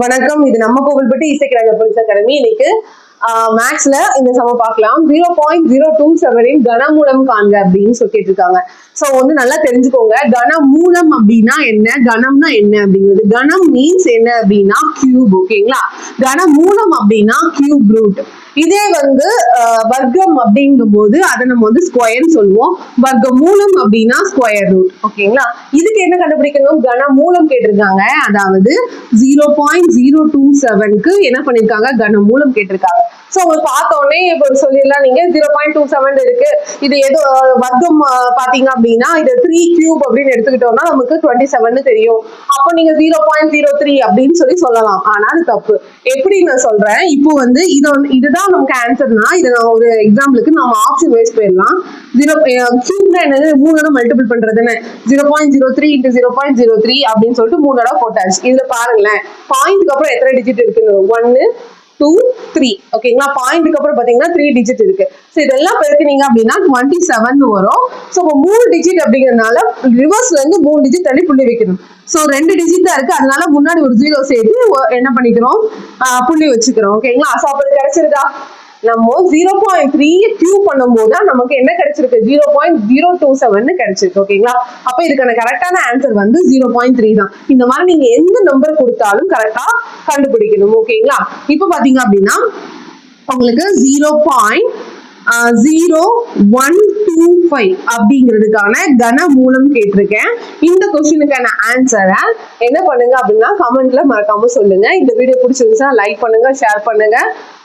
வணக்கம், இது நம்ம கோவில்பட்டி இசைக்கிழங்க போலீஸ் அகாடமி. இன்னைக்கு மேக்ஸ்ல இந்த சம பார்க்கலாம். 0.027 கனமூலம் காண்க அப்படின்னு சொல்லிட்டு இருக்காங்க. சோ நல்லா தெரிஞ்சுக்கோங்க, கனமூலம் அப்படின்னா என்ன, கணம்னா என்ன அப்படிங்கிறது. கணம் மீன்ஸ் என்ன அப்படின்னா கியூப். ஓகேங்களா, கனமூலம் அப்படின்னா கியூப் ரூட். இதே வர்க்கம் அப்படிங்கும் போது அதை நம்ம ஸ்கொயர்னு சொல்லுவோம். வர்க்க மூலம் அப்படின்னா ஸ்கொயர் ரூட். ஓகேங்களா, இதுக்கு என்ன கண்டுபிடிக்கணும், கனமூலம் கேட்டிருக்காங்க. அதாவது 0.027க்கு என்ன பண்ணிருக்காங்க, கனமூலம் கேட்டிருக்காங்க. சோ உங்களுக்கு பார்த்தோன்னே இப்போ சொல்லிடலாம், நீங்க 0.27 இருக்கு, இது எது வர்க்கம் பாத்தீங்க அப்படின்னா இது 3 கியூப் அப்படின்னு எடுத்துக்கிட்டோம்னா நமக்கு 27 தெரியும். அப்போ நீங்க 0.03 அப்படின்னு சொல்லலாம். ஆனா அது தப்பு. எப்படி நான் சொல்றேன், இப்போ இதுதான் நமக்கு ஆன்சர்னா, இதை நான் ஒரு எக்ஸாம்பிளுக்கு நம்ம ஆப்ஷன் வைஸ் போயிடலாம். கியூப்னா என்னது, 3 மல்டிபிள் பண்றதுன்னு 0.03 × 0.03 அப்படின்னு சொல்லிட்டு 3 தடவை போட்டாச்சு. இதுல பாருங்களேன், பாயிண்ட்க்கு அப்புறம் எத்தனை டிஜிட் இருக்குன்னு, 1 2 3. ஓகேங்களா, பாயிண்ட்க்கு அப்புறம் பாத்தீங்கன்னா 3 டிஜிட் இருக்கு. சோ இதெல்லாம் பெருக்கினீங்க அப்படின்னா 27 வரும். சோ 3 டிஜிட் அப்படிங்கிறதுனால ரிவர்ஸ்ல இருந்து 3 டிஜிட் தள்ளி புள்ளி வைக்கணும். சோ 2 டிஜிட் தான் இருக்கு, அதனால முன்னாடி ஒரு 0 சேர்த்து என்ன பண்ணிக்கிறோம், புள்ளி வச்சுக்கிறோம். ஓகேங்களா, சோ அப்ப கிடைச்சிருக்கா, நம்ம 0.3 கியூப் பண்ணும்போது நமக்கு என்ன கிடைச்சிருக்கு, 0.027 கிடைச்சிருக்கு. ஓகேங்களா, அப்ப இதுக்கான கரெக்டான ஆன்சர் 0.3 தான். இந்த மாதிரி நீங்க எந்த நம்பர் கொடுத்தாலும் கரெக்டா கண்டுபிடிக்கணும். ஓகேங்களா, இப்ப பாத்தீங்க அப்படின்னா உங்களுக்கு 0.0125 அப்படிங்கிறதுக்கான கனமூலம் கேட்டிருக்கேன். இந்த கொஸ்டினுக்கான ஆன்சரை என்ன பண்ணுங்க அப்படின்னா கமெண்ட்ல மறக்காம சொல்லுங்க. இந்த வீடியோ பிடிச்சிருந்துச்சுன்னா லைக் பண்ணுங்க, ஷேர் பண்ணுங்க,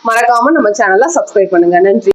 மறக்காம நம்ம சேனலை சப்ஸ்கிரைப் பண்ணுங்க. நன்றி.